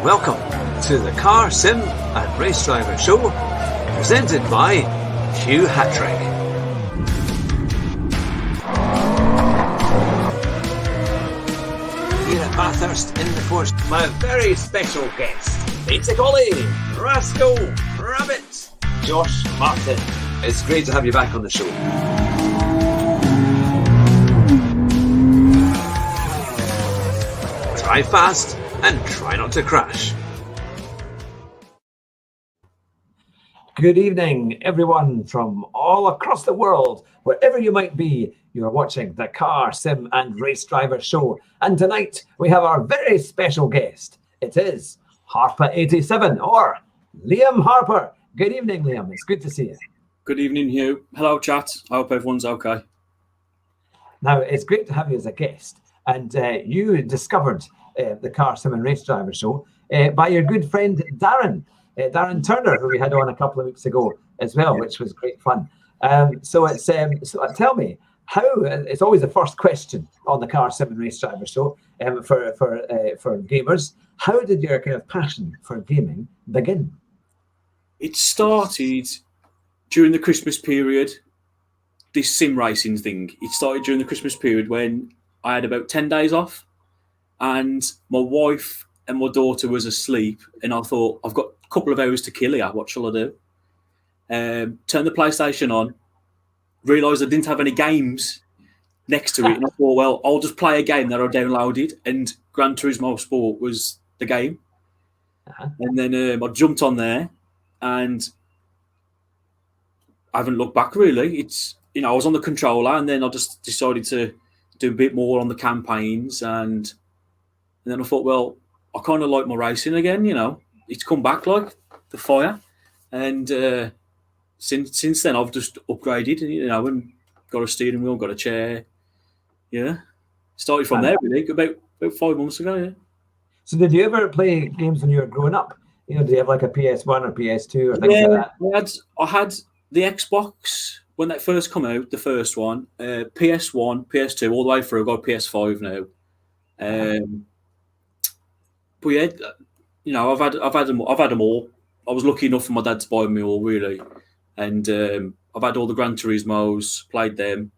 Welcome to the Car Sim and Race Driver Show, presented by Hugh Hattrick. Here at Bathurst in the Forest, my very special guest, Peter Colley, Rascal, Rabbit, Josh Martin. It's great to have you back on the show. Drive fast and try not to crash. Good evening, everyone from all across the world. Wherever you might be, you're watching the Car Sim and Race Driver Show. And tonight, we have our very special guest. It is Harper 87, or Liam Harper. Good evening, Liam. It's good to see you. Good evening, Hugh. Hello, chat. I hope everyone's okay. Now, it's great to have you as a guest. And you discovered the Car Sim and Race Driver Show by your good friend Darren Turner, who we had on a couple of weeks ago as well, which was great fun. So tell me, how? It's always the first question on the Car Sim and Race Driver Show for gamers. How did your kind of passion for gaming begin? It started during the Christmas period. This sim racing thing. It started during the Christmas period when I had about 10 days off, and my wife and my daughter was asleep, and I thought, I've got a couple of hours to kill here. What shall I do? Turned the PlayStation on, realised I didn't have any games next to it, and I thought, well, I'll just play a game that I downloaded, and Gran Turismo Sport was the game. And then I jumped on there, and I haven't looked back really. It's, I was on the controller, and then I just decided to do a bit more on the campaigns, and then I thought, well, I kind of like my racing again. It's come back like the fire, and since then I've just upgraded, and got a steering wheel, got a chair. Yeah, started from there really about 5 months ago. Yeah. So did you ever play games when you were growing up? Do you have like a PS1 or PS2 or things like that? I had the Xbox when that first come out, the first one, PS1, PS2, all the way through. I've got a PS5 now. But yeah, I've had them all. I was lucky enough for my dad to buy me all really, and I've had all the Gran Turismos, played them.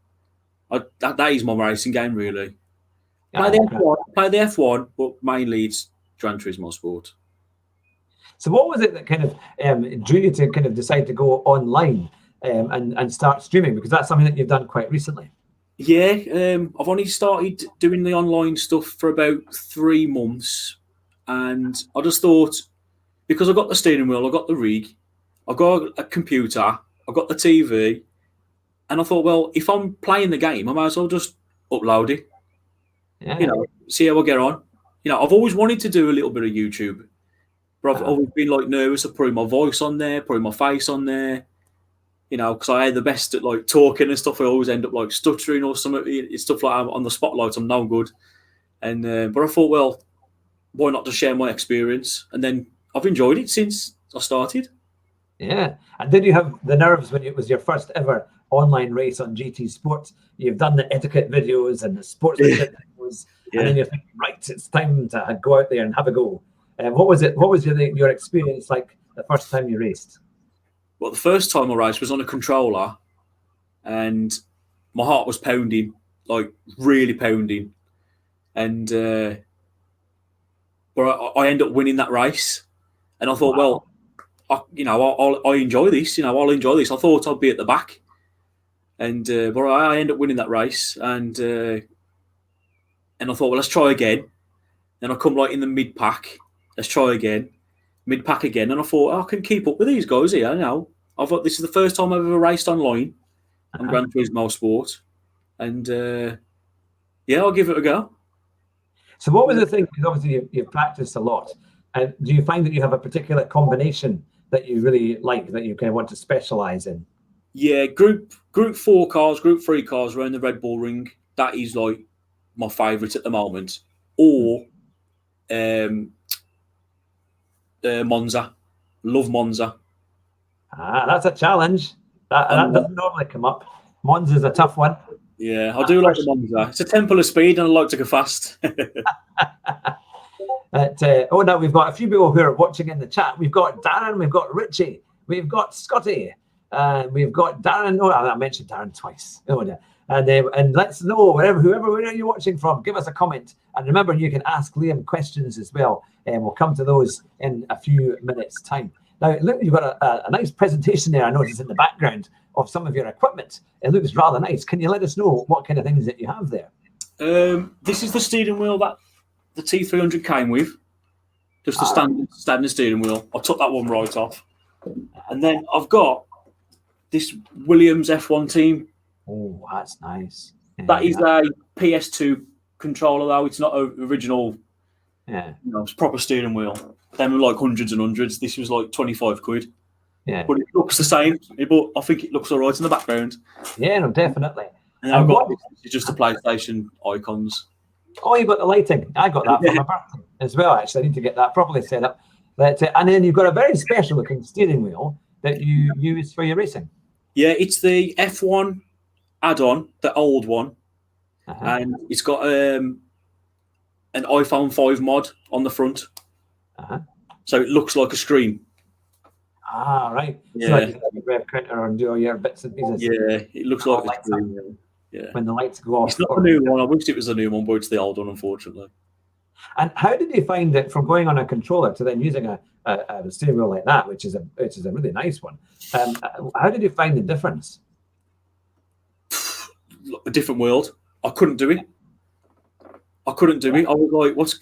That is my racing game really. Play the F1, but mainly it's Gran Turismo Sport. So what was it that kind of drew you to kind of decide to go online and start streaming? Because that's something that you've done quite recently. Yeah, I've only started doing the online stuff for about 3 months. And I just thought, because I've got the steering wheel, I've got the rig, I've got a computer, I've got the TV, and I thought, well, if I'm playing the game, I might as well just upload it. Yeah. See how I get on. I've always wanted to do a little bit of YouTube, but I've always been like nervous of putting my voice on there, putting my face on there. Because I had the best at like talking and stuff. I always end up like stuttering or something. It's stuff like I'm on the spotlight, I'm no good. And but I thought, well, why not just share my experience? And then I've enjoyed it since I started. Yeah. And did you have the nerves when it was your first ever online race on GT Sports? You've done the etiquette videos and the sports videos, and then you're thinking, right, it's time to go out there and have a go. What was it? What was your experience like the first time you raced? Well, the first time I raced was on a controller, and my heart was pounding, like really pounding, and but I ended up winning that race, and I thought, well, I enjoy this. I'll enjoy this. I thought I'd be at the back, and but I ended up winning that race, and I thought, well, let's try again. Then I come like in the mid pack. Let's try again, mid pack again, and I thought I can keep up with these guys here. I thought this is the first time I've ever raced online on Gran Turismo Sport, and I'll give it a go. So what was the thing? Because obviously you've practiced a lot. And do you find that you have a particular combination that you really like, that you kind of want to specialise in? Yeah, Group 4 cars, Group 3 cars around the Red Bull Ring. That is like my favourite at the moment. Or Monza. Love Monza. That's a challenge. That doesn't normally come up. Monza's a tough one. Yeah, I do like the Monza. It's a temple of speed, and I like to go fast. Now we've got a few people who are watching in the chat. We've got Darren, we've got Richie, we've got Scotty, we've got Darren. Oh, I mentioned Darren twice. Oh, yeah. And let's know wherever you're watching from, give us a comment. And remember, you can ask Liam questions as well, and we'll come to those in a few minutes' time. Now, look, you've got a nice presentation there. I noticed in the background of some of your equipment. It looks rather nice. Can you let us know what kind of things that you have there? This is the steering wheel that the T300 came with. Just a standard steering wheel. I took that one right off. And then I've got this Williams F1 team. Oh, that's nice. Yeah, that is a PS2 controller, though. It's not an original. Yeah. It's proper steering wheel. Them were like hundreds and hundreds. This was like 25 quid. Yeah. But it looks the same. But I think it looks all right in the background. Yeah, no, definitely. And I've got just the PlayStation icons. Oh, you got the lighting. I got that for my birthday as well, actually. I need to get that properly set up. And then you've got a very special looking steering wheel that you use for your racing. Yeah, it's the F1 add-on, the old one. And it's got an iPhone 5 mod on the front. So it looks like a screen. Ah, right. Yeah. So like you web printer and do all your bits and pieces. Yeah, it looks like a screen. Yeah. When the lights go off. It's not the new one. I wish it was the new one, but it's the old one, unfortunately. And how did you find it from going on a controller to then using a steering wheel like that, which is a really nice one? How did you find the difference? A different world. I couldn't do it. I was like, what's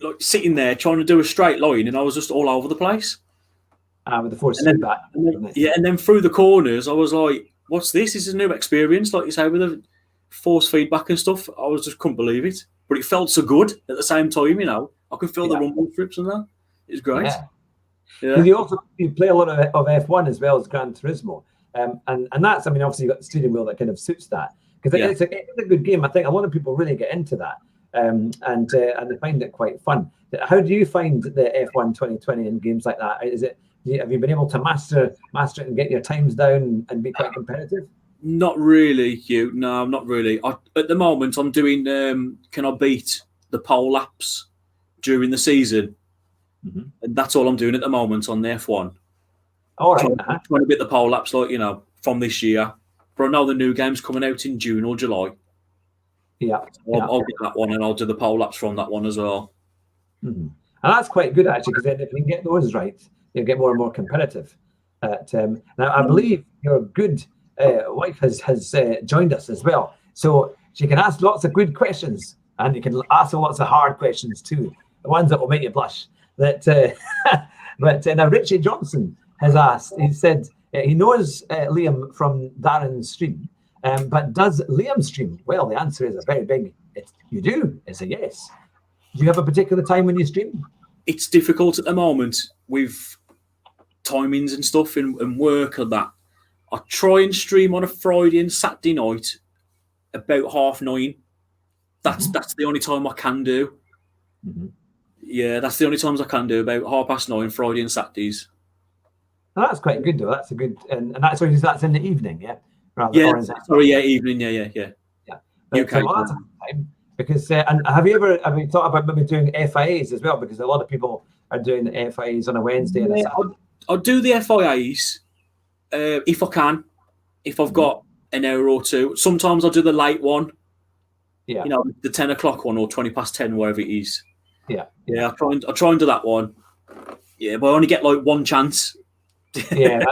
like sitting there trying to do a straight line, and I was just all over the place. With the force feedback. And then through the corners, I was like, what's this? This is a new experience, like you say, with the force feedback and stuff. I couldn't believe it. But it felt so good at the same time, I could feel the rumble strips and that. It was great. Yeah. You play a lot of F1 as well as Gran Turismo. And that's, obviously you've got the steering wheel that kind of suits that. Because it's a good game. I think a lot of people really get into that. And they find it quite fun. How do you find the F1 2020 in games like that? Have you been able to master it and get your times down and be quite competitive? Not really, Hugh. No, not really. At the moment, I'm doing can I beat the pole laps during the season? Mm-hmm. And that's all I'm doing at the moment on the F1. All right. Trying to beat the pole laps, from this year. But I know the new game's coming out in June or July. Yeah. So I'll get that one, and I'll do the pole laps from that one as well. Mm-hmm. And that's quite good, actually, because then if you can get those right, you'll get more and more competitive. Now, I believe your good wife has joined us as well. So she can ask lots of good questions, and you can ask her lots of hard questions too, the ones that will make you blush. But now Richie Johnson has asked, he said he knows Liam from Darren's stream, but does Liam stream? Well, the answer is a very big, you do. It's a yes. Do you have a particular time when you stream? It's difficult at the moment with timings and stuff and work and that. I try and stream on a Friday and Saturday night about 9:30. That's the only time I can do. Mm-hmm. Yeah, that's the only times I can do, about 9:30 Friday and Saturdays. Well, that's quite good though. That's a good and that's in the evening, yeah. Evening, yeah. UK time. Because and have you thought about maybe doing FIAs as well? Because a lot of people are doing the FIAs on a Wednesday and a Saturday. I'll do the FIAs if I can, if I've got an hour or two. Sometimes I'll do the late one. Yeah. The 10 o'clock one or 20 past 10, wherever it is. Yeah. Yeah, I try and do that one. Yeah, but I only get like one chance. Yeah,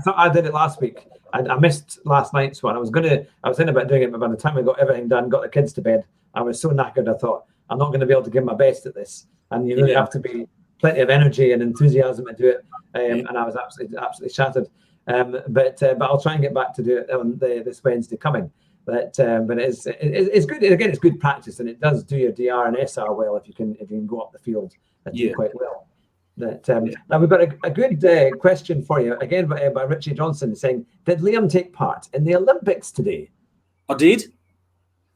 I did it last week. I missed last night's one. I was in about doing it, but by the time I got everything done, got the kids to bed, I was so knackered. I thought I'm not going to be able to give my best at this, and you really have to be plenty of energy and enthusiasm to do it. And I was absolutely shattered. But I'll try and get back to do it on this Wednesday coming. But it's good. Again, it's good practice, and it does do your DR and SR well if you can go up the field and do quite well. Now we've got a good question for you again by Richie Johnson saying, did Liam take part in the Olympics today? I did.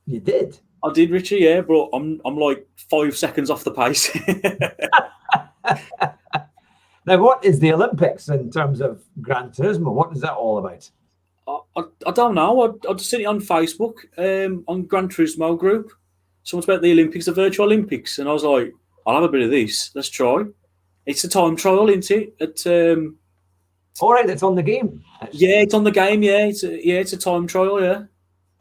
You did? I did, Richie, yeah, but I'm like 5 seconds off the pace. Now, what is the Olympics in terms of Gran Turismo? What is that all about? I don't know. I just seen it on Facebook on Gran Turismo group. Someone's about the Olympics, the virtual Olympics, and I was like, I'll have a bit of this. Let's try. It's a time trial, isn't it? All right, it's on the game. Yeah, it's on the game. Yeah, it's a time trial. Yeah.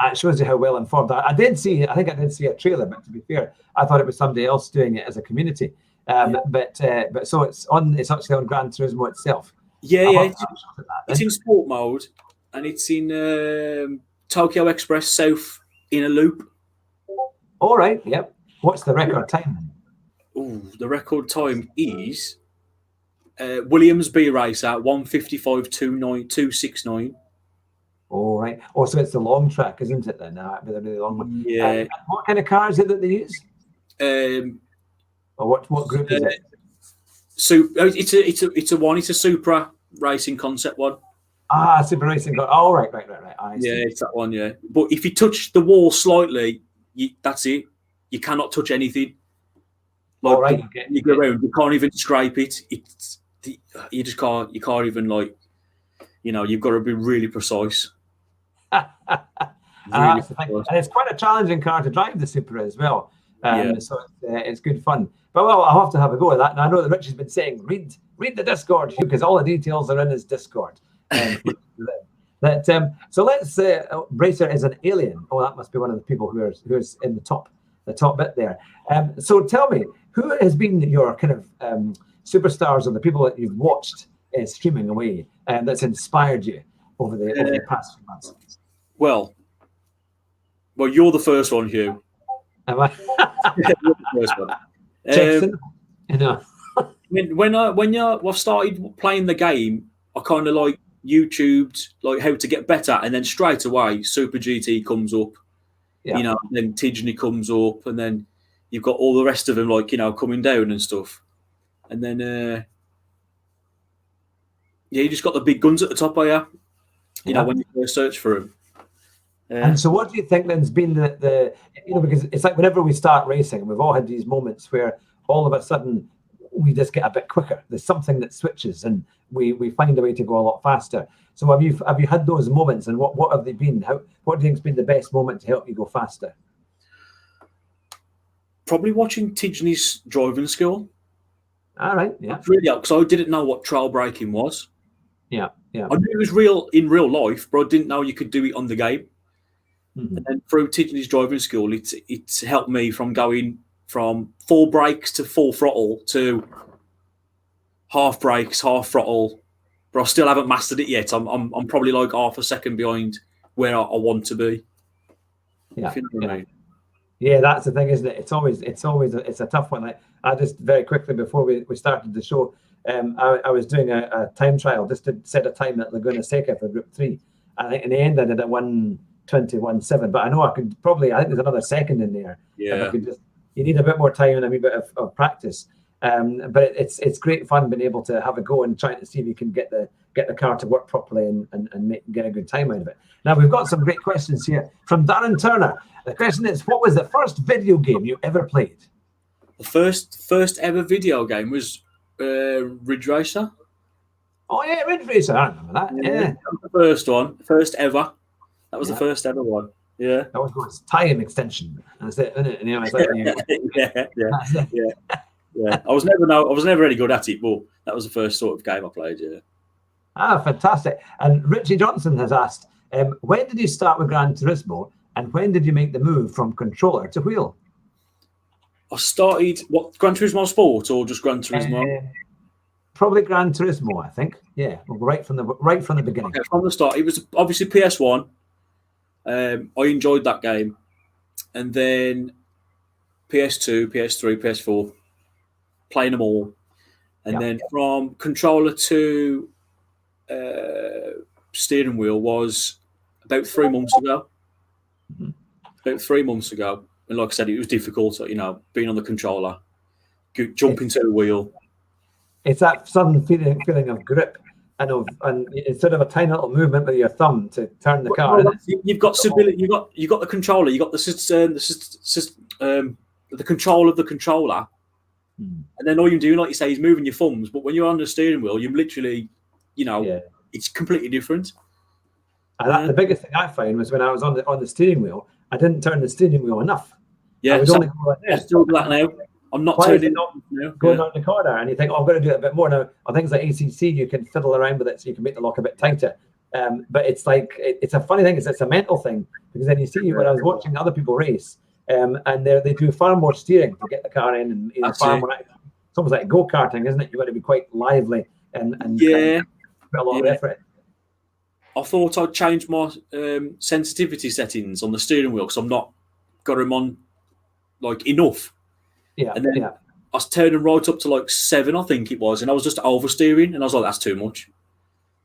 It shows you how well informed I did see. I think I did see a trailer, but to be fair, I thought it was somebody else doing it as a community. But so it's on. It's actually on Gran Turismo itself. Yeah. It's in sport mode, and it's in Tokyo Express South in a loop. All right. Yep. What's the record time? Oh, the record time is Williams B Racer 1:55.269. All right. Oh, so it's the long track, isn't it? Then that'd be the really long one. Yeah. What kind of car is it that they use? Or what group is it? So it's a Supra racing concept one. Super racing car. Oh, right. It's that one. Yeah, but if you touch the wall slightly, that's it. You cannot touch anything. Like, all right. You go around. You can't even scrape it. You just can't. You can't even You've got to be really precise. And it's quite a challenging car to drive, the Supra as well. So it's good fun. But I'll have to have a go at that. And I know that Richie's been saying, read the Discord, because all the details are in his Discord. So let's Bracer is an alien. Oh, that must be one of the people who's in the top bit there. So tell me, who has been your kind of superstars or the people that you've watched streaming away that's inspired you over the past few months? Well, you're the first one, Hugh. Am I? You're the first one. When I've started playing the game, I kind of like YouTubed like how to get better, and then straight away Super GT comes up. Yeah. Then Tidgney comes up, and then you've got all the rest of them coming down and stuff, and then you just got the big guns at the top of you. When you first search for them. And so what do you think then's been the because it's like whenever we start racing, we've all had these moments where all of a sudden we just get a bit quicker. There's something that switches and we find a way to go a lot faster. So have you had those moments, and what have they been? What do you think's been the best moment to help you go faster? Probably watching Tidgney's driving school. All right, yeah. Really, because I didn't know what trail braking was. Yeah. I knew it was real in real life, but I didn't know you could do it on the game. Mm-hmm. And then through Tidgney's driving school, it's helped me from going from full brakes to full throttle to half brakes, half throttle. But I still haven't mastered it yet. I'm probably like half a second behind where I want to be. Yeah. If you know what I mean. Yeah, that's the thing, isn't it? It's always a tough one. I just very quickly before we started the show, I was doing a time trial just to set a time at Laguna Seca for Group 3. And in the end, I did a 1:21.7. But I know I think there's another second in there. Yeah. You need a bit more time and a wee bit of practice. But it's great fun being able to have a go and trying to see if you can get the car to work properly and get a good time out of it. Now, we've got some great questions here from Darren Turner. The question is, what was the first video game you ever played? The first ever video game was Ridge Racer. Oh, yeah, Ridge Racer. I remember that. Yeah. That was the first one. First ever. That was the first ever one. Yeah. That was time extension. That's it, isn't it? And, it's like, yeah. I was never really good at it, but that was the first sort of game I played. Yeah. Fantastic. And Richie Johnson has asked, when did you start with Gran Turismo, and when did you make the move from controller to wheel? I started Gran Turismo Sport or just Gran Turismo? Probably Gran Turismo, I think. Yeah, right from the beginning. Okay, from the start, it was obviously PS1. I enjoyed that game, and then PS2, PS3, PS4, playing them all, and then from controller to steering wheel was about 3 months ago. Mm-hmm. About 3 months ago, and like I said, it was difficult. Being on the controller, jumping to the wheel. It's that sudden feeling of grip and instead of a tiny little movement with your thumb to turn the car. You've got stability. You got the controller. You got the control of the controller, and then all you do, like you say, is moving your thumbs. But when you're on the steering wheel, you literally, it's completely different. And the biggest thing I found was when I was on the steering wheel, I didn't turn the steering wheel enough. Yeah, I would only go like this. Still do that now. I'm not Why is turning it not now. going on the corner? And you think, oh, I'm going to do it a bit more now. On things like ACC, you can fiddle around with it so you can make the lock a bit tighter. But it's like it's a funny thing. It's a mental thing because then you see when I was watching other people race, and they do far more steering to get the car in, and far more. It's almost like go karting, isn't it? You've got to be quite lively and put a lot of effort. I thought I'd change my sensitivity settings on the steering wheel because I'm not got them on like enough. Yeah, and then I was turning right up to like 7, I think it was, and I was just oversteering, and I was like, that's too much.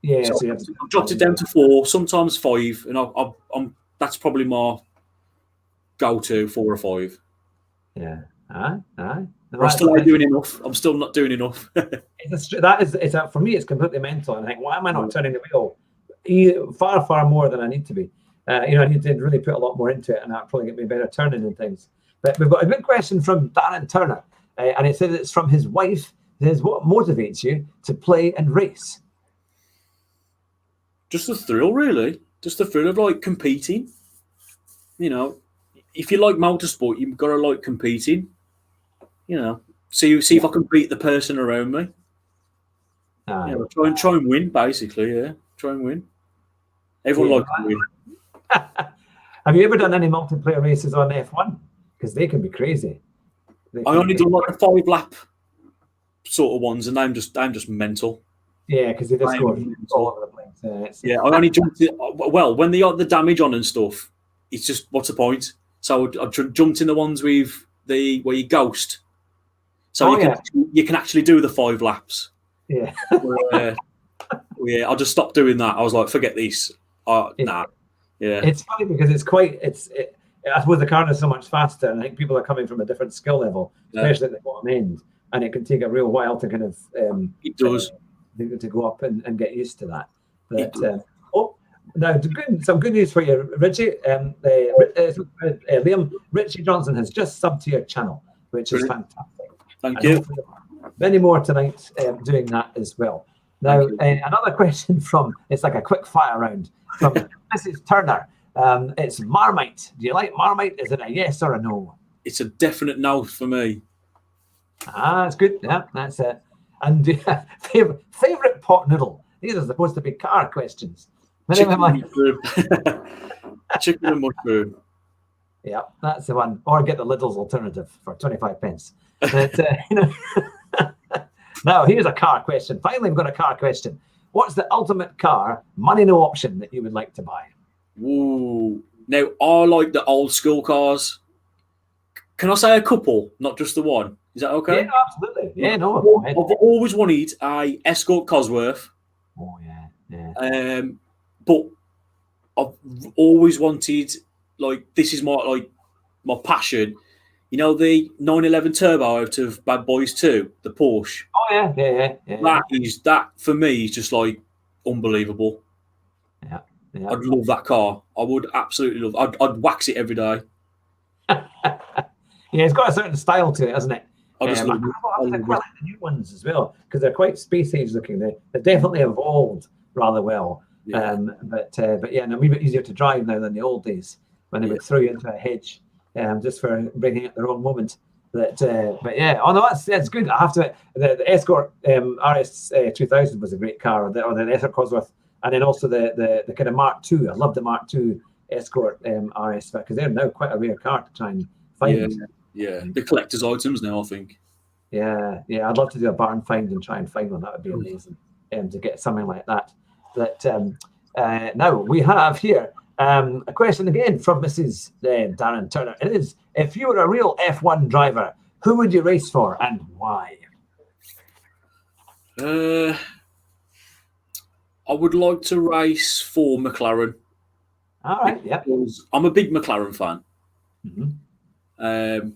Yeah, so I've dropped it down to 4, sometimes 5, and I'm that's probably my go-to 4 or 5. Yeah, aye. I'm still not doing enough. I'm still not doing enough. For me, it's completely mental. And I think, why am I not turning the wheel far more than I need to be? I need to really put a lot more into it, and that'll probably get me better turning and things. But we've got a good question from Darren Turner, and it says it's from his wife. It says, what motivates you to play and race? Just the thrill, really. Just the thrill of like competing. If you like motorsport, you've got to like competing. See if I can beat the person around me. Try and win, basically. Yeah, try and win. Everyone likes to win. Have you ever done any multiplayer races on F1? Because they can be crazy. I only do like the 5-lap sort of ones, and I'm just mental. Yeah, because they just go all over the place. I only jumped in, well, when they got the damage on and stuff, it's just, what's the point? So I jumped in the ones with where you ghost. So you can actually do the 5 laps. Yeah. I just stopped doing that. I was like, forget this. Nah. Yeah. It's funny because I suppose the car is so much faster, and I think people are coming from a different skill level, especially at the bottom end, and it can take a real while to kind of it does to go up and get used to that. But now some good news for you, Richie. Liam, Richie Johnson has just subbed to your channel, which is fantastic. Thank you. Many more tonight doing that as well. Now, another question it's like a quick fire round from Mrs. Turner. It's Marmite. Do you like Marmite? Is it a yes or a no? It's a definite no for me. That's good. Yeah, that's it. And favorite pot noodle? These are supposed to be car questions. Chicken and mushroom. Chicken and mushroom. Yeah, that's the one. Or get the Lidl's alternative for 25 pence. But, now, here's a car question. Finally, we've got a car question. What's the ultimate car, money no option, that you would like to buy? Ooh. Now, I like the old school cars. Can I say a couple, not just the one? Is that okay? Yeah, absolutely. Yeah, no. I've always wanted a Escort Cosworth. Oh, yeah. But I've always wanted, like, this is my passion. You know, the 911 Turbo out of Bad Boys 2, the Porsche. Oh, yeah. That for me is just like unbelievable. Yeah. I'd love that car. I would absolutely love. I'd wax it every day. Yeah, it's got a certain style to it, hasn't it? I just love it. I quite like the new ones as well because they're quite space age looking. They've definitely evolved rather well. Yeah. But yeah, and a wee bit easier to drive now than the old days when they would throw you into a hedge just for bringing at the wrong moment. But yeah, that's good. I have to. The Escort RS 2000 was a great car, or the Escort Cosworth, and then also the kind of Mark II. I love the Mark II Escort RS because they're now quite a rare car to try and find. Yeah, the collector's items now, I think. Yeah, I'd love to do a barn find and try and find one. That would be amazing to get something like that. But now we have here a question again from Mrs. Darren Turner. It is, if you were a real F1 driver, who would you race for and why? I would like to race for McLaren. All right, yeah. I'm a big McLaren fan. Mm-hmm.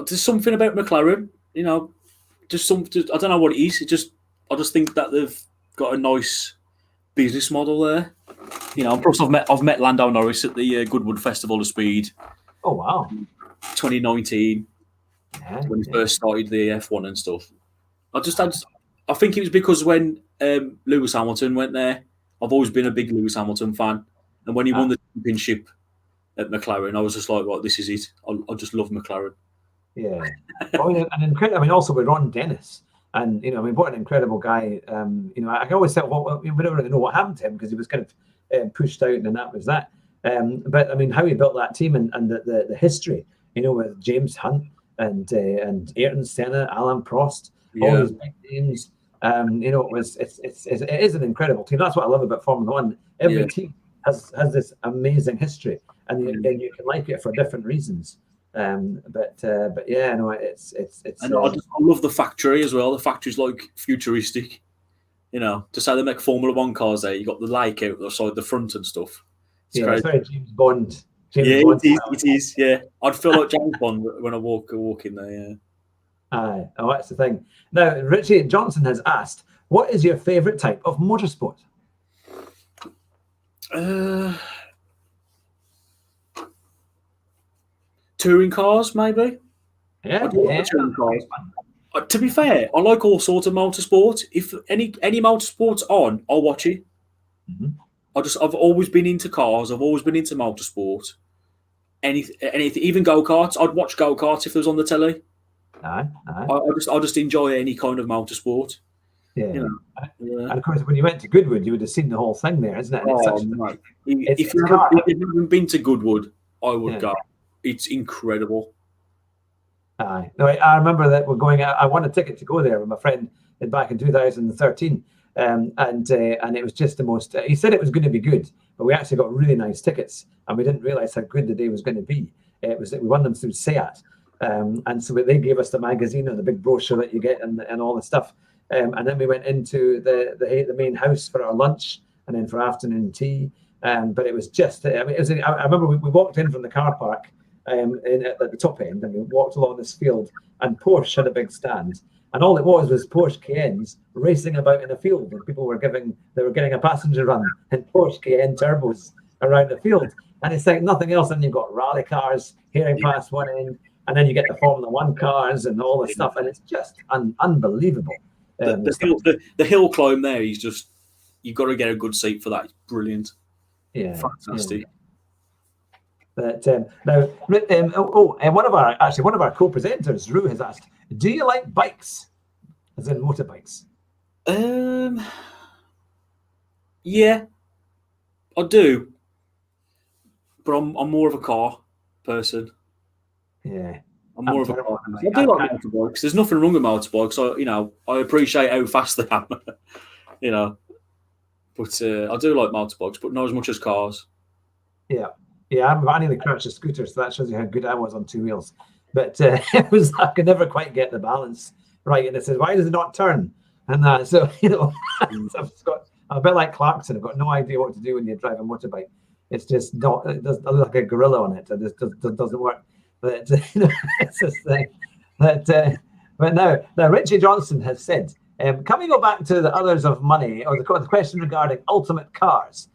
There's something about McLaren, I don't know what it is. I just think that they've got a nice business model there. Plus I've met Lando Norris at the Goodwood Festival of Speed. Oh wow! 2019, when he first started the F1 and stuff. I think it was because when Lewis Hamilton went there. I've always been a big Lewis Hamilton fan, and when he won the championship at McLaren, I was just like, "Well, this is it. I just love McLaren." Yeah. Oh, yeah, and incredible. I mean, also with Ron Dennis, and I mean, what an incredible guy. I always thought, well, we don't really know what happened to him because he was kind of pushed out, and that was that. But I mean, how he built that team and the history, with James Hunt and Ayrton Senna, Alan Prost, all these big names. It is an incredible team. That's what I love about Formula One. Every team has this amazing history, and you can like it for different reasons. But yeah, no, it's. And I love the factory as well. The factory's like futuristic. To say they make Formula One cars there, you got the lake out the side, the front and stuff. It's very James Bond. Bond it is. Yeah, I'd feel like James Bond when I walk in there. Yeah. Aye, that's the thing. Now, Richie Johnson has asked, "What is your favourite type of motorsport?" Touring cars, maybe. Yeah, touring cars. To be fair, I like all sorts of motorsport. If any motorsport's on, I'll watch it. Mm-hmm. I've always been into cars. I've always been into motorsport. Anything, even go-karts. I'd watch go-karts if there was on the telly. Aye. I just enjoy any kind of motorsport. Yeah. And of course, when you went to Goodwood, you would have seen the whole thing there, isn't it? And if you haven't been to Goodwood, I would go. It's incredible. Aye. No, I remember that we're going. I won a ticket to go there with my friend back in 2013, and it was just the most. He said it was going to be good, but we actually got really nice tickets, and we didn't realise how good the day was going to be. It was that we won them through SEAT, and so they gave us the magazine and the big brochure that you get and all the stuff, and then we went into the main house for our lunch and then for afternoon tea. But it was just. I remember we walked in from the car park. At the top end, and we walked along this field, and Porsche had a big stand, and all it was Porsche Cayennes racing about in a field, and people were getting a passenger run in Porsche Cayenne turbos around the field, and it's like nothing else. And you've got rally cars heading past one end, and then you get the Formula One cars and all this stuff, and it's just unbelievable. The hill climb there is just, you've got to get a good seat for that. It's brilliant. Yeah, fantastic. Yeah. But now, one of our co-presenters, Rue, has asked, "Do you like bikes, as in motorbikes?" Yeah, I do, but I'm more of a car person. Yeah, I'm more of a car person. I do like motorbikes. There's nothing wrong with motorbikes. I appreciate how fast they are. But I do like motorbikes, but not as much as cars. Yeah. Yeah, I nearly crashed a scooter, so that shows you how good I was on two wheels. But it was, I could never quite get the balance right. And it says, "Why does it not turn?" And so, I'm a bit like Clarkson. I've got no idea what to do when you drive a motorbike. It's just not, it does look like a gorilla on it. It just doesn't work. But, it's this thing. But now Richie Johnson has said, can we go back to the others of money, or the question regarding ultimate cars?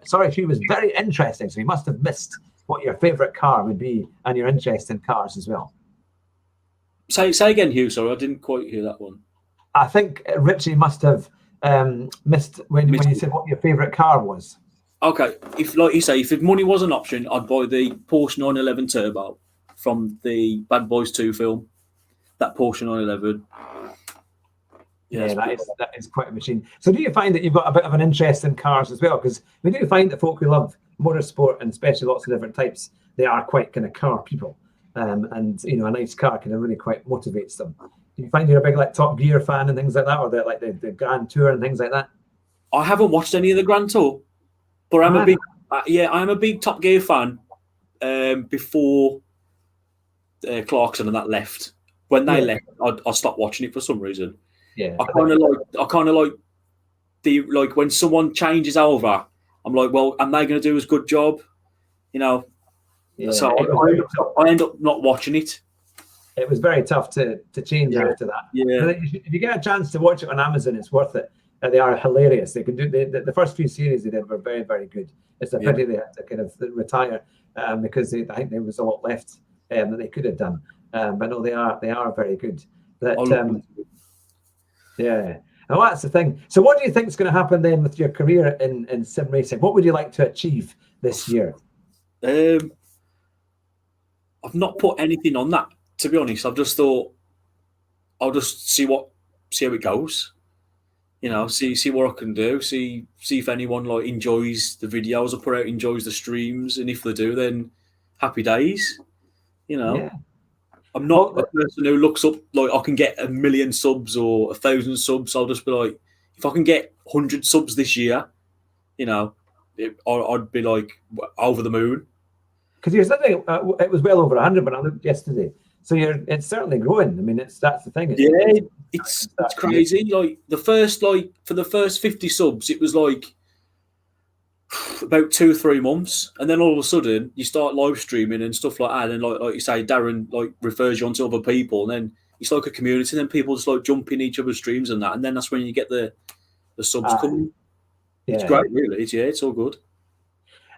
Sorry, she was very interesting, so you must have missed what your favourite car would be and your interest in cars as well. Say again, Hugh. Sorry, I didn't quite hear that one. I think Richie must have missed when you said what your favourite car was. Okay, if like you say, if money was an option, I'd buy the Porsche 911 Turbo from the Bad Boys 2 film. That Porsche 911. Yeah, that is quite a machine. So do you find that you've got a bit of an interest in cars as well? Because we do find that folk who love motorsport, and especially lots of different types, they are quite kind of car people. And a nice car kind of really quite motivates them. Do you find you're a big like Top Gear fan and things like that, or the Grand Tour and things like that? I haven't watched any of the Grand Tour, but I'm a big Top Gear fan. Before Clarkson and that left, when they left, I stopped watching it for some reason. Yeah, I kind of like when someone changes over. I'm like, well, am they going to do as good job? Yeah, so I end up not watching it. It was very tough to change after that. Yeah. If you get a chance to watch it on Amazon, it's worth it. They are hilarious. They can do the first few series they did were very, very good. It's a pity they had to kind of retire because I think there was a lot left that they could have done. But no, they are very good. Yeah. Well, that's the thing. So what do you think is going to happen then with your career in sim racing? What would you like to achieve this year? I've not put anything on that to be honest, I've just thought I'll just see how it goes. See what I can do. See if anyone like enjoys the videos I put out, enjoys the streams, and if they do, then happy days. Yeah. I'm not a person who looks up like I can get 1 million subs or 1,000 subs. I'll just be like, if I can get 100 subs this year, I'd be like over the moon. Because you're saying it was well over 100 when I looked yesterday. So it's certainly growing. I mean, that's the thing. It's crazy. Like for the first 50 subs, it was like about 2-3 months, and then all of a sudden you start live streaming and stuff like that. And like you say, Darren like refers you on to other people, and then it's like a community. And then people just like jump in each other's streams and that, and then that's when you get the subs coming. Yeah. It's great, really. It's all good.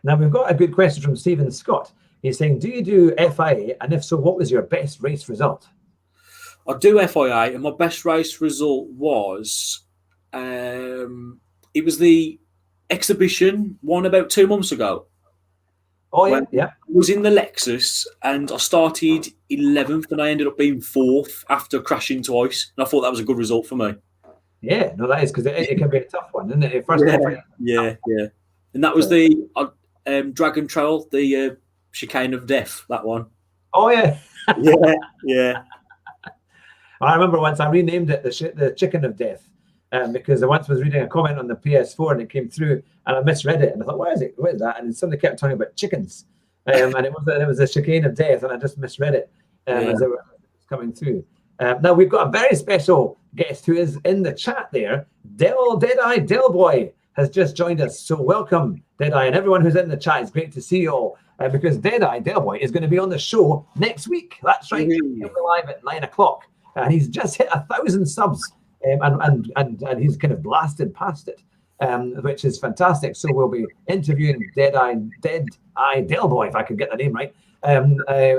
Now we've got a good question from Stephen Scott. He's saying, do you do FIA? And if so, what was your best race result? I do FIA, and my best race result was it was the exhibition one about 2 months ago. Oh, yeah. I was in the Lexus, and I started 11th, and I ended up being 4th after crashing twice. And I thought that was a good result for me. Yeah, no, that is, because it can be a tough one, isn't it? Yeah. And that was the Dragon Trail, the chicane of death, that one. Oh, yeah. Yeah. I remember once I renamed it the Chicken of Death because I once was reading a comment on the PS4 and it came through and I misread it and I thought, what is that? And somebody kept talking about chickens and it was a chicane of death and I just misread it as it was coming through. Now we've got a very special guest who is in the chat there. Deadeye Delboy has just joined us. So welcome, Deadeye, and everyone who's in the chat. It's great to see you all because Deadeye Delboy is going to be on the show next week. That's right. He'll be live at 9 o'clock. And he's just hit 1,000 subs and he's kind of blasted past it, which is fantastic. So we'll be interviewing Deadeye Delboy, if I could get the name right,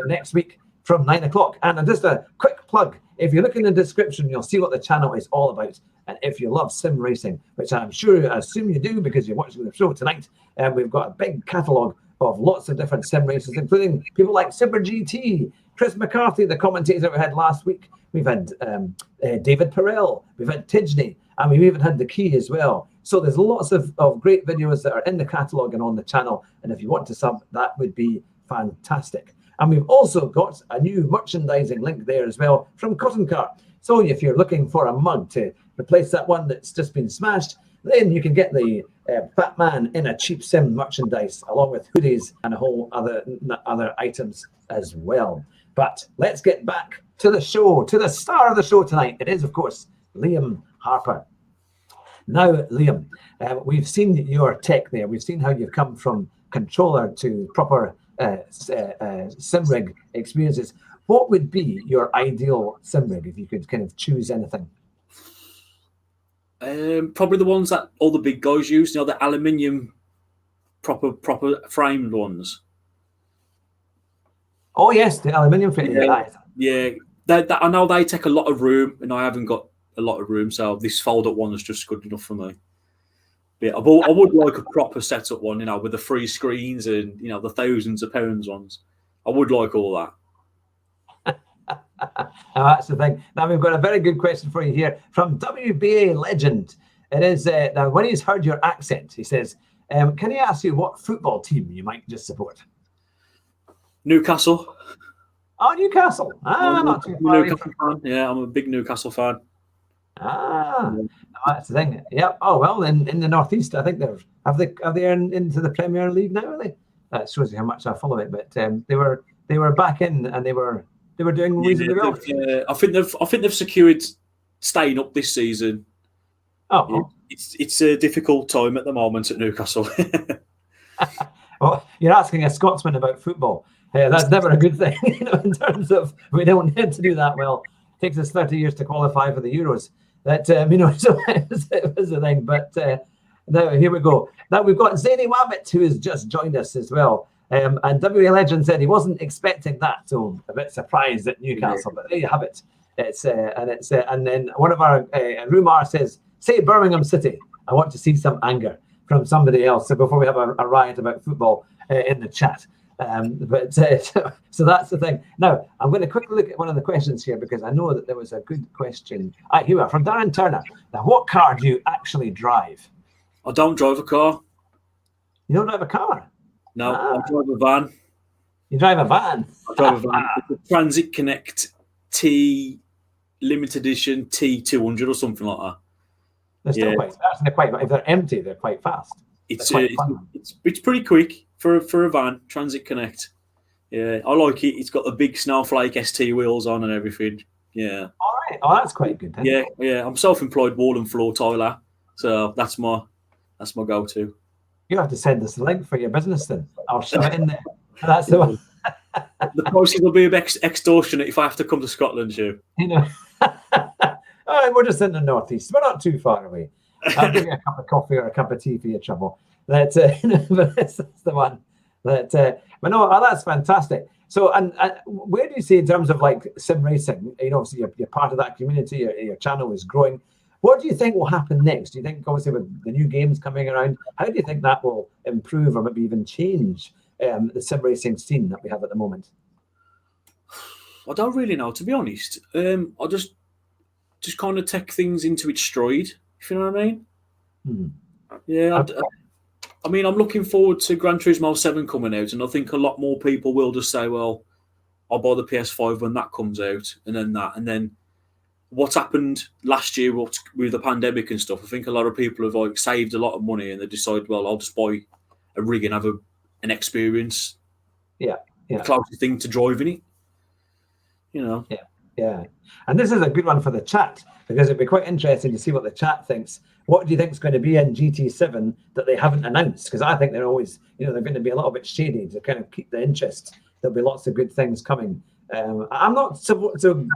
next week from 9 o'clock. And just a quick plug, if you look in the description, you'll see what the channel is all about. And if you love sim racing, which I assume you do because you're watching the show tonight, we've got a big catalogue of lots of different sim races, including people like Super GT, Chris McCarthy, the commentator we had last week. We've had David Perel, we've had Tidgney, and we've even had the Key as well. So there's lots of great videos that are in the catalogue and on the channel. And if you want to sub, that would be fantastic. And we've also got a new merchandising link there as well from Cotton Car. So if you're looking for a mug to replace that one that's just been smashed, then you can get the Fat Man in a Cheap Sim merchandise along with hoodies and a whole other items as well. But let's get back to the show, to the star of the show tonight. It is, of course, Liam Harper. Now, Liam, we've seen your tech there. We've seen how you've come from controller to proper sim rig experiences. What would be your ideal sim rig if you could kind of choose anything? Probably the ones that all the big guys use, the aluminium proper framed ones. Oh yes, the aluminium frame. Yeah. I know they take a lot of room, and I haven't got a lot of room, so this fold-up one is just good enough for me. But I would like a proper setup one, with the 3 screens and the thousands of pounds ones. I would like all that. Now that's the thing. Now we've got a very good question for you here from WBA Legend. It is now when he's heard your accent, he says, "Can he ask you what football team you might just support?" Newcastle. Oh, Newcastle. Not too far. Newcastle fan. Yeah, I'm a big Newcastle fan. That's the thing. Yeah. Oh well, in the northeast, I think they're into the Premier League now. Are they? That shows you how much I follow it. But they were back in, and they were doing reasonably well. I think they've secured staying up this season. Oh, it's a difficult time at the moment at Newcastle. Well, you're asking a Scotsman about football. That's never a good thing, in terms of we don't need to do that well. It takes us 30 years to qualify for the Euros. That, so it was the thing. But now, here we go. Now we've got Zany Wabbit, who has just joined us as well. And WA Legend said he wasn't expecting that, so a bit surprised at Newcastle. But there you have it. And then one of our Rumar says, "Say Birmingham City. I want to see some anger from somebody else." So before we have a riot about football in the chat. So that's the thing. Now, I'm going to quickly look at one of the questions here because I know that there was a good question. Here we are from Darren Turner. Now, what car do you actually drive? I don't drive a car. You don't drive a car? No, I drive a van. You drive a van? I drive a van. It's a Transit Connect T limited edition T200 or something like that. They're still quite. If they're empty, they're quite fast. It's pretty quick for a van. Transit Connect. Yeah, I like it. It's got the big Snowflake ST wheels on and everything. Yeah. All right. Oh, that's quite good then. Yeah. I'm self-employed wall and floor tiler, so that's my go-to. You have to send us the link for your business then. I'll shove it in there. That's the one. The prices will be a bit extortionate if I have to come to Scotland, Hugh. You know. All right, we're just in the northeast. We're not too far away. I'll give you a cup of coffee or a cup of tea for your trouble. But that's the one. But no, that's fantastic. So, and where do you see in terms of like sim racing? You know, obviously you're part of that community. Your channel is growing. What do you think will happen next? Do you think, obviously, with the new games coming around, how do you think that will improve or maybe even change the sim racing scene that we have at the moment? I don't really know, to be honest. I just kind of take things into its stride, if you know what I mean. Yeah, I mean, I'm looking forward to Gran Turismo 7 coming out, and I think a lot more people will just say, well, I'll buy the PS5 when that comes out, and then what happened last year with the pandemic and stuff, I think a lot of people have like saved a lot of money and they decide, well, I'll just buy a rig and have an experience. Yeah. The closest thing to driving it. You know. Yeah. And this is a good one for the chat because it'd be quite interesting to see what the chat thinks. What do you think is going to be in GT7 that they haven't announced? Because I think they're always, they're going to be a little bit shady to kind of keep the interest. There'll be lots of good things coming. I'm not so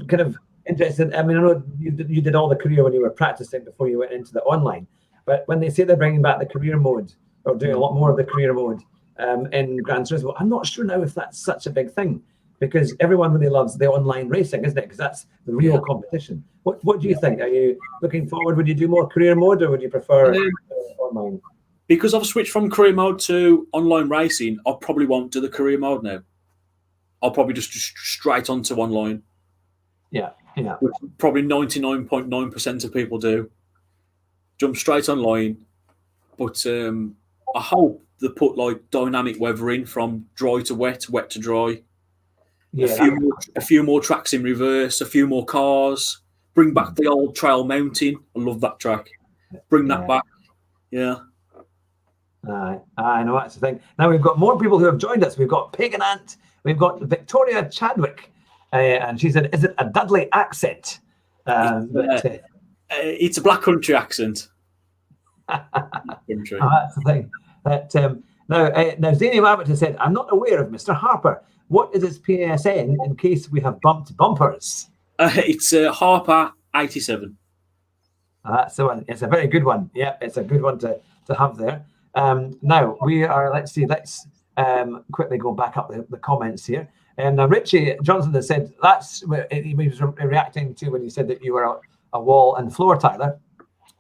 kind of interested. I mean, I know you did all the career when you were practicing before you went into the online. But when they say they're bringing back the career mode or doing a lot more of the career mode in Gran Turismo, I'm not sure now if that's such a big thing. Because everyone really loves the online racing, isn't it? Because that's the real competition. What do you think? Are you looking forward? Would you do more career mode, or would you prefer online? Because I've switched from career mode to online racing, I probably won't do the career mode now. I'll probably just straight onto online. Yeah. Which probably 99.9% of people do. Jump straight online. But I hope they put like dynamic weathering from dry to wet, wet to dry. Yeah, a few more tracks in reverse, a few more cars. Bring back the old Trail Mountain. I love that track. Bring that back. Yeah. I know, that's the thing. Now we've got more people who have joined us. We've got Pagan Ant. We've got Victoria Chadwick. And she said, is it a Dudley accent? It's a Black Country accent. Country. That's the thing. Now Zany Rabbit has said, I'm not aware of Mr. Harper. What is his PSN in case we have bumped bumpers? It's Harper 87. That's the one. It's a very good one. Yeah, it's a good one to have there. Now we are. Let's quickly go back up the comments here. Now Richie Johnson has said he was reacting to when you said that you were a wall and floor tiler,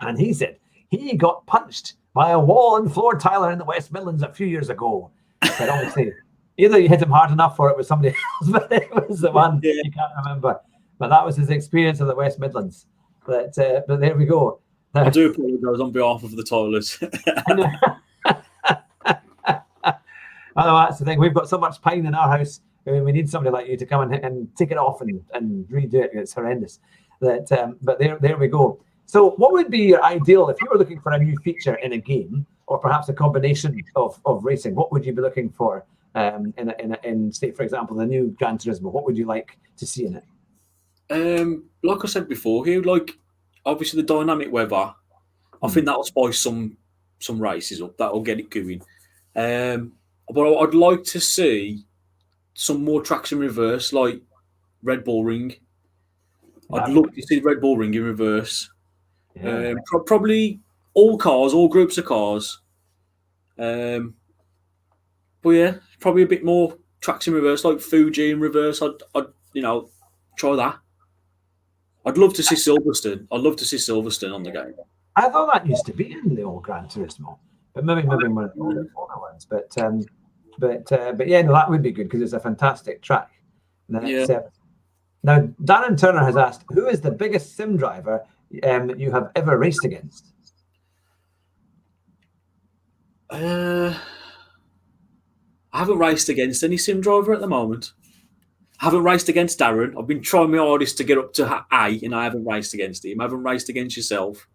and he said he got punched by a wall and floor tiler in the West Midlands a few years ago. But obviously, either you hit him hard enough or it was somebody else, but it was the one you can't remember. But that was his experience of the West Midlands. But there we go. I do apologise on behalf of the toilers. Oh, that's the thing. We've got so much pine in our house. I mean, we need somebody like you to come and take it off and redo it. It's horrendous. But there we go. So what would be your ideal if you were looking for a new feature in a game, or perhaps a combination of racing? What would you be looking for in say, for example, the new Gran Turismo? What would you like to see in it? Like I said before, here, like obviously the dynamic weather, I think that'll spice some races up. That'll get it going. But I'd like to see some more tracks in reverse, like Red Bull Ring. I'd love to see Red Bull Ring in reverse. Yeah. Probably all groups of cars. But yeah, probably a bit more tracks in reverse, like Fuji in reverse. I'd try that. I'd love to see Silverstone. I'd love to see Silverstone on the game. I thought that used to be in the old Gran Turismo, but maybe one of the older ones. But But yeah, no, that would be good because it's a fantastic track. Yeah. Now, Darren Turner has asked, who is the biggest sim driver you have ever raced against? I haven't raced against any sim driver at the moment. I haven't raced against Darren. I've been trying my hardest to get up to A, and I haven't raced against him. I haven't raced against yourself.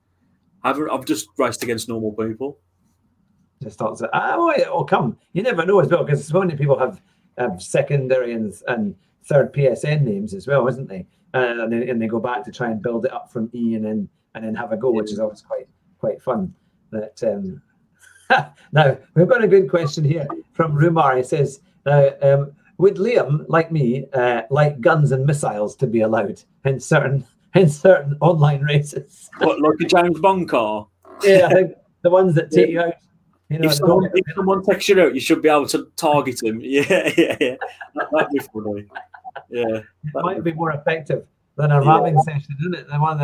I've just raced against normal people. Just thought, it'll come. You never know as well, because so many people have secondary and third PSN names as well, isn't they? And they go back to try and build it up from E and then have a go, which is always quite fun. That now we've got a good question here from Rumar. He says, would Liam, like me, like guns and missiles to be allowed in certain online races? What, like a James Bond car? Yeah, I think the ones that take you out. You know, if someone takes you out, you should be able to target him. Yeah. That'd be funny. Yeah, it might be more effective than a ramming session, isn't it? The one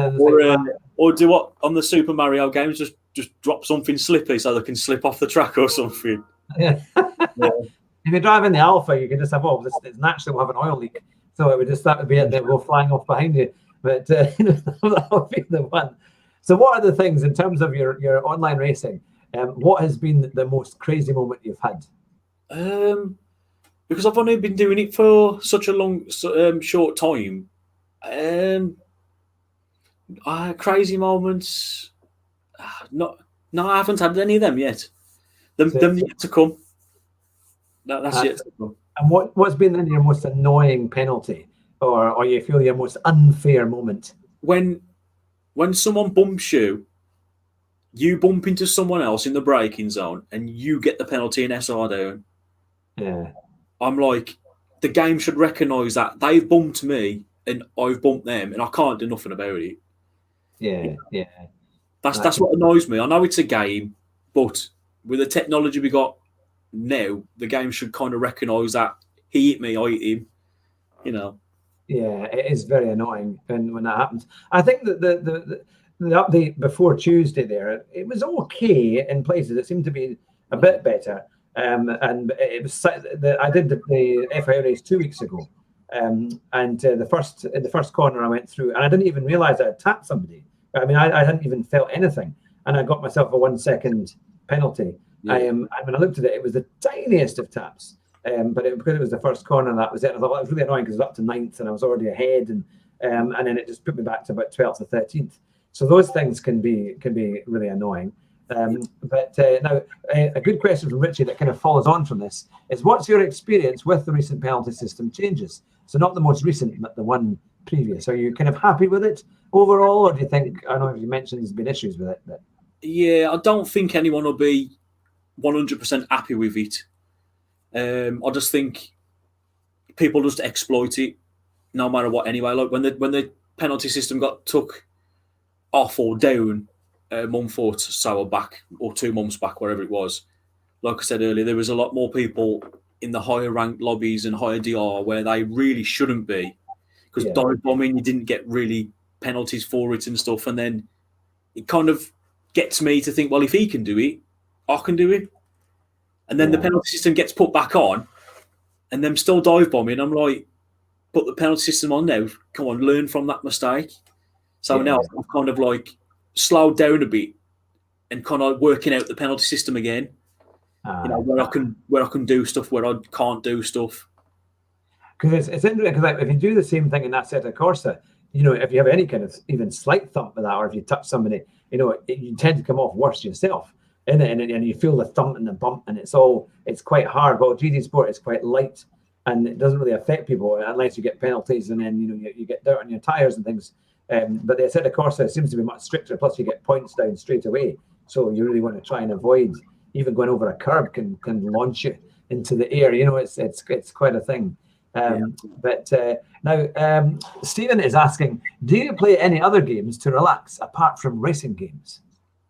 or do what on the Super Mario games? Just drop something slippy so they can slip off the track or something. Yeah. If you're driving the Alpha, you can just have it's naturally will have an oil leak, so that would be it. They'll go flying off behind you, but that would be the one. So, what are the things in terms of your online racing? What has been the most crazy moment you've had? Because I've only been doing it for such a long, short time. Crazy moments. No, I haven't had any of them yet. Them yet to come. That's yet to come. And what's been your most annoying penalty, or you feel your most unfair moment? When someone bumps you, you bump into someone else in the braking zone, and you get the penalty in SR down. Yeah. I'm like, the game should recognise that they've bumped me and I've bumped them, and I can't do nothing about it. Yeah. That's what annoys me. I know it's a game, but with the technology we got now, the game should kind of recognise that he hit me, I hit him. You know. Yeah, it is very annoying when that happens. I think that the update before Tuesday there, it was okay in places. It seemed to be a bit better. And it was I did the FIA race 2 weeks ago, and in the first corner I went through, and I didn't even realise I had tapped somebody. I mean, I hadn't even felt anything, and I got myself a 1 second penalty. Yeah. When I looked at it, it was the tiniest of taps, but because it was the first corner, that was it. I thought that was really annoying because it was up to 9th, and I was already ahead, and then it just put me back to about 12th or 13th. So those things can be really annoying. But now, a good question from Richie that kind of follows on from this is, what's your experience with the recent penalty system changes? So not the most recent, but the one previous. Are you kind of happy with it overall, or do you think, I know you mentioned there's been issues with it, but... Yeah, I don't think anyone will be 100% happy with it. I just think people just exploit it no matter what anyway. Like when the penalty system got took off or down a month or so back, or 2 months back, wherever it was, like I said earlier, there was a lot more people in the higher ranked lobbies and higher DR where they really shouldn't be, because dive bombing, you didn't get really penalties for it and stuff, and then it kind of gets me to think, well, if he can do it, I can do it. And then the penalty system gets put back on, and them still dive bombing. I'm like, put the penalty system on now. Come on, learn from that mistake. So now I've kind of like slowed down a bit and kind of working out the penalty system again. Where I can do stuff, where I can't do stuff. Because it's interesting, because if you do the same thing in Assetto Corsa, if you have any kind of even slight thump with that, or if you touch somebody, you tend to come off worse yourself. And you feel the thump and the bump, and it's quite hard. Well, GT Sport is quite light, and it doesn't really affect people unless you get penalties, and then you get dirt on your tires and things. But the Assetto Corsa seems to be much stricter. Plus, you get points down straight away, so you really want to try and avoid even going over a curb can launch you into the air. It's quite a thing. But now Stephen is asking, do you play any other games to relax apart from racing games?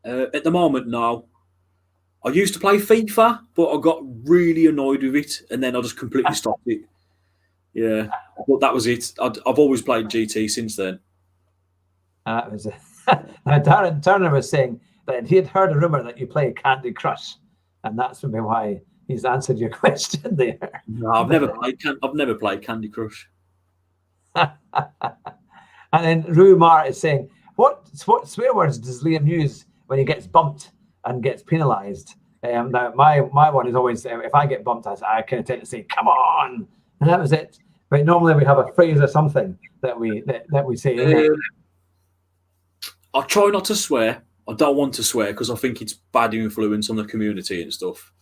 At the moment, no. I used to play FIFA, but I got really annoyed with it, and then I just completely stopped it. Yeah, but that was it. I've always played GT since then. Now, Darren Turner was saying that he had heard a rumor that you play Candy Crush, and that's maybe why he's answered your question there. No, I've never played Candy Crush. And then Rue Mart is saying, what swear words does Liam use when he gets bumped and gets penalised? Now, my one is always, if I get bumped, I kind of tend to say, come on, and that was it. But normally we have a phrase or something that we say. I try not to swear. I don't want to swear because I think it's bad influence on the community and stuff.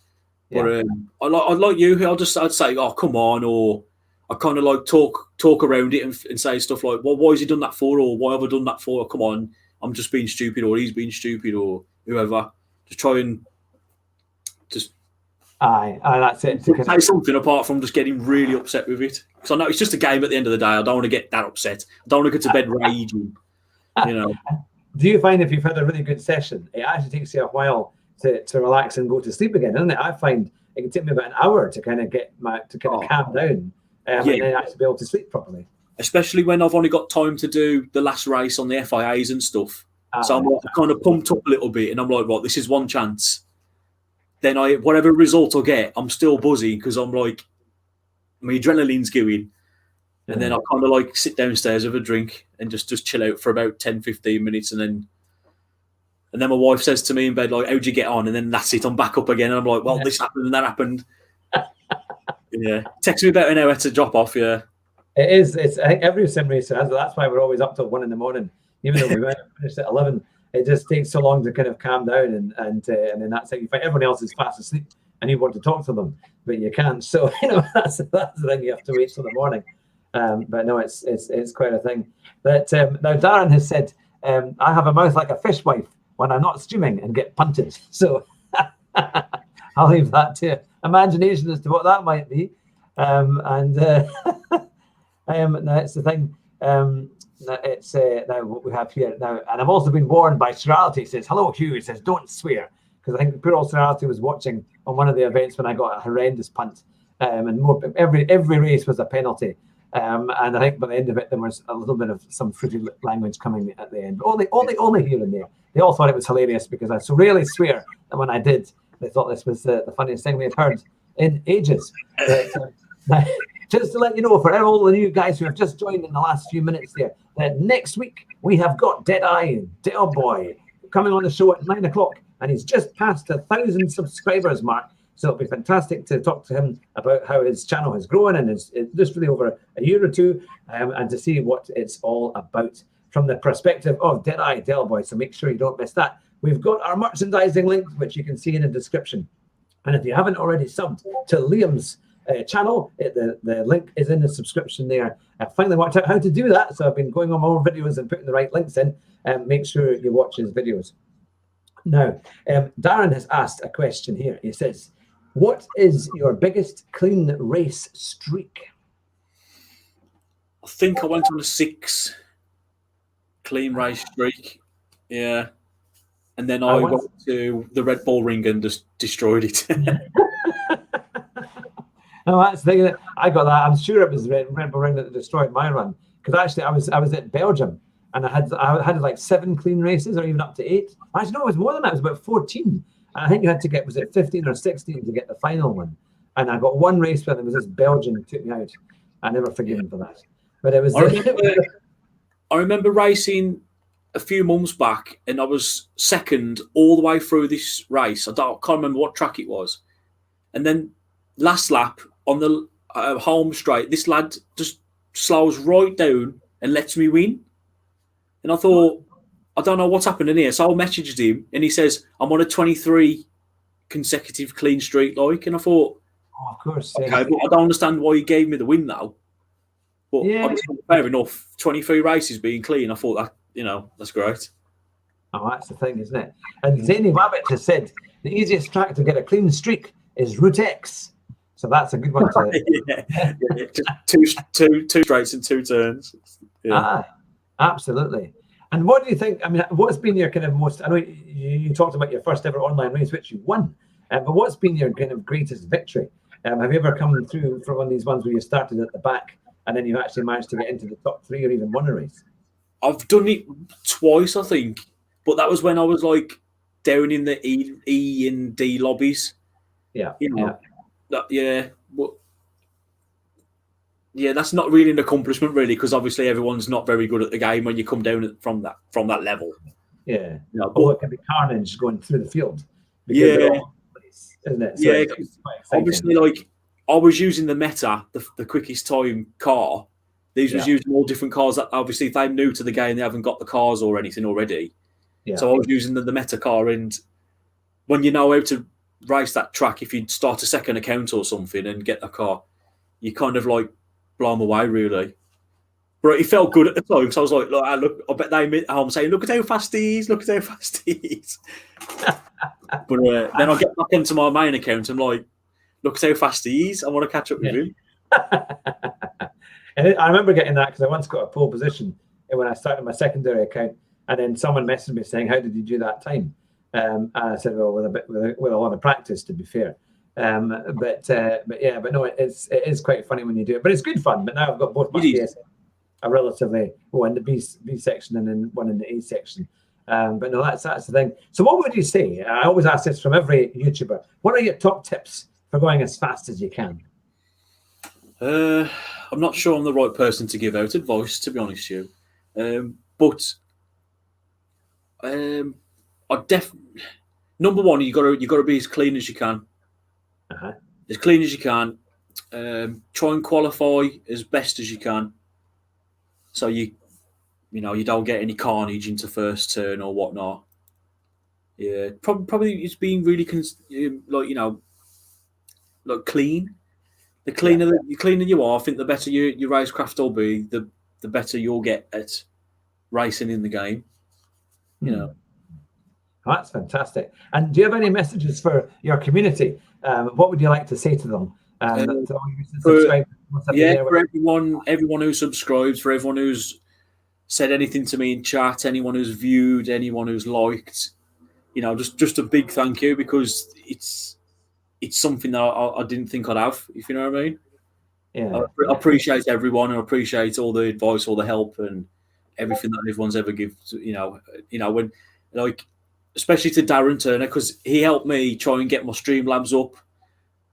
Yeah. But I like you. I'd say, oh, come on, or I kind of like talk around it and say stuff like, well, why has he done that for, or why have I done that for? Or, come on, I'm just being stupid, or he's being stupid, or whoever. Just try and just that's it. Say something apart from just getting really upset with it. Because I know it's just a game at the end of the day. I don't want to get that upset. I don't want to go to bed raging. You know. Do you find if you've had a really good session, it actually takes you a while to relax and go to sleep again, doesn't it? I find it can take me about an hour to kind of calm down and then actually be able to sleep properly. Especially when I've only got time to do the last race on the FIAs and stuff. So I'm kind of pumped up a little bit, and I'm like, right, this is one chance. Then whatever result I get, I'm still buzzing because I'm like, my adrenaline's going. And then I kind of like sit downstairs with a drink and just chill out for about 10, 15 minutes. And then my wife says to me in bed, like, how'd you get on? And then that's it, I'm back up again. And I'm like, well, this happened and that happened. Yeah. Takes me about an hour to drop off, yeah. It is. I think every sim racer has it. That's why we're always up till 1 a.m. Even though we went and finished at 11. It just takes so long to kind of calm down. And then that's it. You find everyone else is fast asleep and you want to talk to them, but you can't. So, that's the thing. You have to wait till the morning. But no, it's quite a thing. But now Darren has said, I have a mouth like a fishwife when I'm not streaming and get punted. So I'll leave that to imagination as to what that might be. Now it's the thing. It's now what we have here now, and I've also been warned by Serality. Says hello, Hugh. He says don't swear, because I think poor old Serality was watching on one of the events when I got a horrendous punt, and every race was a penalty. And I think by the end of it, there was a little bit of some fruity language coming at the end. But only here and there. They all thought it was hilarious because I so rarely swear that when I did, they thought this was the funniest thing they'd heard in ages. But, just to let you know, for all the new guys who have just joined in the last few minutes there, that next week we have got Deadeye and Del Boy coming on the show at 9 o'clock, and he's just passed 1,000 subscribers mark. So it'll be fantastic to talk to him about how his channel has grown and is just really over a year or two, and to see what it's all about from the perspective of Deadeye Del Boy. So make sure you don't miss that. We've got our merchandising link, which you can see in the description. And if you haven't already subbed to Liam's channel, the link is in the subscription there. I finally worked out how to do that, so I've been going on more videos and putting the right links in. Make sure you watch his videos. Now, Darren has asked a question here. He says, what is your biggest clean race streak? I think I went on a 6 clean race streak. Yeah. And then I went to the Red Bull Ring and just destroyed it. No, that's the thing. I got that. I'm sure it was Red Bull Ring that destroyed my run. Because actually, I was at Belgium and I had like 7 clean races, or even up to 8. Actually, no, it was more than that. It was about 14. I think you had to get, was it 15 or 16 to get the final one? And I got one race where there was this Belgian who took me out. I never forgive him for that. But it was. I remember racing a few months back, and I was second all the way through this race. I can't remember what track it was. And then last lap on the home straight, this lad just slows right down and lets me win. And I thought, I don't know what's happening here. So I messaged him and he says, I'm on a 23 consecutive clean streak, like. And I thought, oh, of course. Okay, but I don't understand why he gave me the win now. But I just thought, fair enough. 23 races being clean. I thought that, that's great. Oh, that's the thing, isn't it? And Zany Rabbit has said the easiest track to get a clean streak is Route X. So that's a good one to Just two straights and 2 turns. Yeah. Absolutely. And what do you think? I mean, what's been your kind of most? I know you talked about your first ever online race, which you won, but what's been your kind of greatest victory? Have you ever come through from one of these ones where you started at the back and then you've actually managed to get into the top 3 or even won a race? I've done it twice, I think, but that was when I was like down in the E and D lobbies. Yeah. Yeah, but yeah, that's not really an accomplishment, really, because obviously everyone's not very good at the game when you come down from that level. Yeah. You know, Although but it can be carnage going through the field because they're yeah, all over the place, isn't it? So yeah, it's quite exciting. obviously, like I was using the Meta, the quickest time car. These was Yeah. using all different cars that obviously if they're new to the game, they haven't got the cars or anything already. Yeah. So I was using the Meta car, and when you know how to race that track, if you start a second account or something and get the car, you kind of like blow them away, really. But it felt good at the time, so I was like, look, I bet they at home saying, look at how fast he is, look at how fast he is. But then I get back into my main account, and I'm like, look at how fast he is, I want to catch up with him. And I remember getting that because I once got a pole position when I started my secondary account, and then someone messaged me saying, "How did you do that time?" And I said, "Well, with a lot of practice, to be fair." But no, it is quite funny when you do it. But it's good fun. But now I've got both my DSM, a relatively in the B section and then one in the A section. But no, that's the thing. So what would you say? I always ask this from every YouTuber. What are your top tips for going as fast as you can? I'm not sure I'm the right person to give out advice, to be honest with you. But I definitely number one, you got to be as clean as you can. As clean as you can. Try and qualify as best as you can, so you don't get any carnage into first turn or whatnot. Yeah, probably it's being really clean. The cleaner you are, I think the better your racecraft will be, the better you'll get at racing in the game. You know. Oh, that's fantastic. And do you have any messages for your community? What would you like to say to them? For everyone who subscribes, for everyone who's said anything to me in chat, anyone who's viewed, anyone who's liked, just a big thank you, because it's something that I didn't think I'd have, if you know what I mean. Yeah. I appreciate everyone, and I appreciate all the advice, all the help, and everything that everyone's ever given. When especially to Darren Turner, because he helped me try and get my Streamlabs up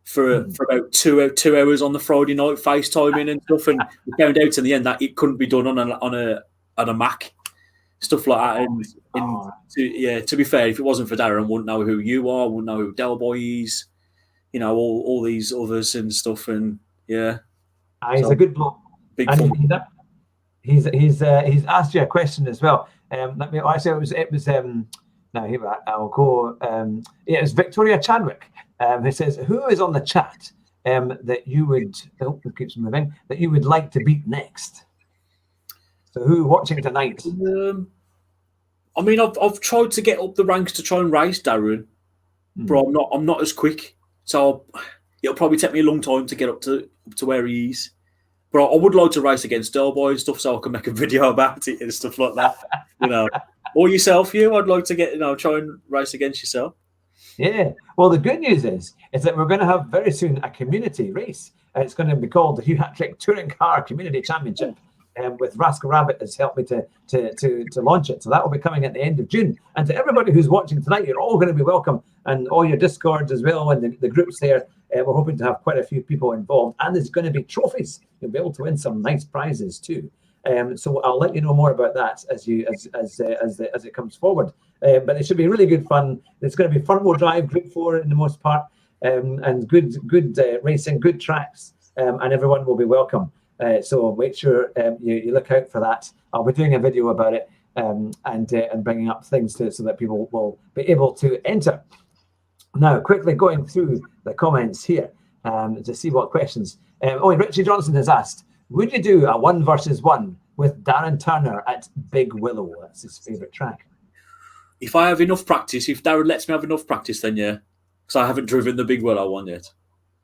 for about 2 hours on the Friday night, FaceTiming and stuff, and we found out in the end that it couldn't be done on a Mac, stuff like that. To be fair, if it wasn't for Darren, I wouldn't know who you are, wouldn't know who Del Boy is, all these others and stuff, and yeah. He's a good bloke. Big fun. He's asked you a question as well. Let me. Actually, it was. Now here I'll go. It's Victoria Chadwick, who says, "Who is on the chat that you would?" Oh, it keeps moving. That you would like to beat next. So who watching tonight? I mean, I've tried to get up the ranks to try and race Darren, but I'm not as quick. So it'll probably take me a long time to get up to where he is. But I would like to race against Del Boy and stuff, so I can make a video about it and stuff like that. Or yourself, I'd like to try and race against yourself. Yeah. Well, the good news is that we're going to have very soon a community race. It's going to be called the Hugh Hat-Trick Touring Car Community Championship. With Rascal Rabbit has helped me to launch it. So that will be coming at the end of June. And to everybody who's watching tonight, you're all going to be welcome, and all your Discords as well, and the groups there. We're hoping to have quite a few people involved, and there's going to be trophies. You'll be able to win some nice prizes too. So I'll let you know more about that as it comes forward. But it should be really good fun. It's going to be front-wheel drive, Group 4 in the most part, and good racing, good tracks, and everyone will be welcome. So make sure you look out for that. I'll be doing a video about it and bringing up things so that people will be able to enter. Now, quickly going through the comments here to see what questions. Richie Johnson has asked, would you do a 1 versus 1 with Darren Turner at Big Willow? That's his favourite track. If I have enough practice, if Darren lets me have enough practice, then yeah. Because I haven't driven the Big Willow one yet.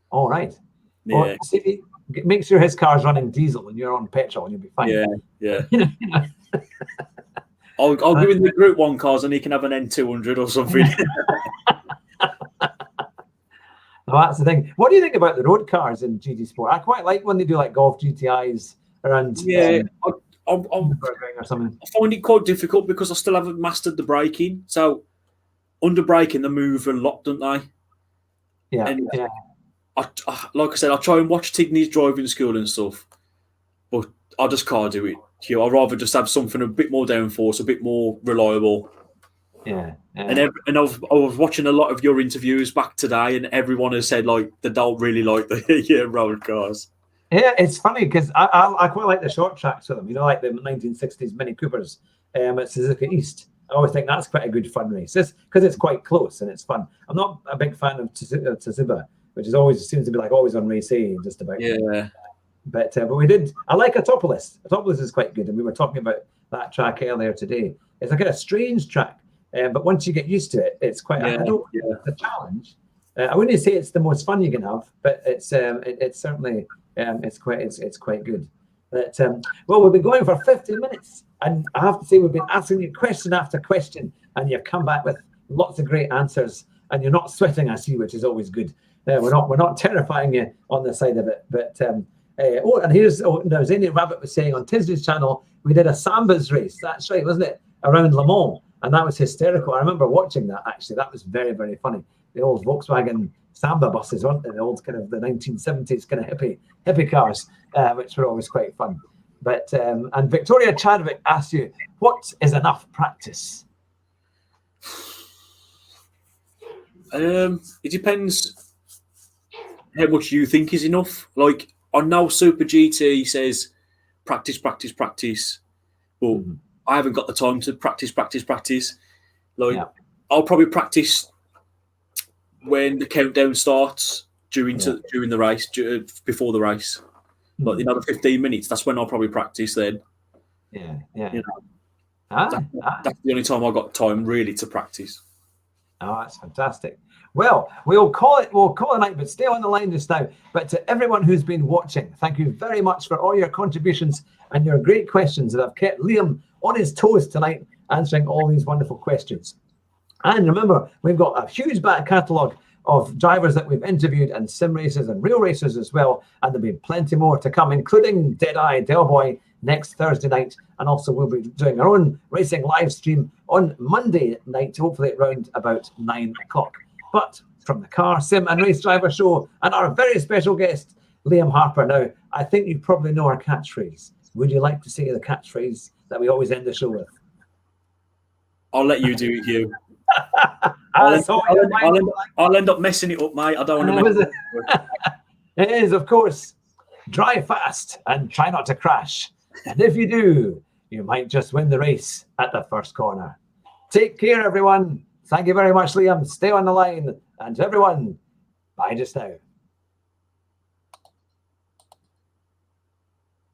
All right. Yeah. Well, see, make sure his car's running diesel and you're on petrol and you'll be fine. Yeah. I'll give him the Group 1 cars and he can have an N200 or something. Well, that's the thing. What do you think about the road cars in GT Sport? I quite like when they do like Golf GTIs around. Yeah, I or something. I find it quite difficult because I still haven't mastered the braking. So under braking, they move a lot, don't they? Yeah. And like I said, I try and watch Tigny's driving school and stuff, but I just can't do it. I'd rather just have something a bit more downforce, a bit more reliable. Yeah. And I was watching a lot of your interviews back today, and everyone has said like they don't really like the road cars. Yeah, it's funny because I quite like the short tracks for them. Like the 1960s Mini Coopers at Suzuka East. I always think that's quite a good fun race, because it's quite close and it's fun. I'm not a big fan of Tsuzuba, which is always seems to be like always on race A, just about. Yeah. But we did. I like Autopolis. Autopolis is quite good, and we were talking about that track earlier today. It's like a strange track, but once you get used to it, it's quite. It's a challenge. I wouldn't say it's the most fun you can have, but it's certainly it's quite good. But well, we've been going for 50 minutes, and I have to say we've been asking you question after question, and you've come back with lots of great answers, and you're not sweating, I see, which is always good. We're not terrifying you on the side of it, but. And now Zany Rabbit was saying on Tisday's channel, we did a Sambas race. That's right, wasn't it? Around Le Mans. And that was hysterical. I remember watching that, actually. That was very, very funny. The old Volkswagen Samba buses, weren't they? The old kind of the 1970s kind of hippie cars, which were always quite fun. But and Victoria Chadwick asked you, what is enough practice? It depends how much you think is enough. Like, I know Super GT says practice, practice, practice, but I haven't got the time to practice. Like, I'll probably practice when the countdown starts during the race, before the race. Like, another 15 minutes, that's when I'll probably practice then. Yeah. That's the only time I've got time really to practice. Oh, that's fantastic. Well, we'll call it a night, but stay on the line just now. But to everyone who's been watching, thank you very much for all your contributions and your great questions that have kept Liam on his toes tonight, answering all these wonderful questions. And remember, we've got a huge back catalogue of drivers that we've interviewed, and sim racers and real racers as well. And there'll be plenty more to come, including Deadeye Del Boy next Thursday night. And also we'll be doing our own racing live stream on Monday night, hopefully around about 9 o'clock. But from the Car, Sim and Race Driver Show and our very special guest, Liam Harper. Now, I think you probably know our catchphrase. Would you like to say the catchphrase that we always end the show with? I'll let you do it, Hugh. I'll end up messing it up, mate. I don't want to mess it up. It is, of course, drive fast and try not to crash. And if you do, you might just win the race at the first corner. Take care, everyone. Thank you very much, Liam. Stay on the line. And to everyone, bye just now.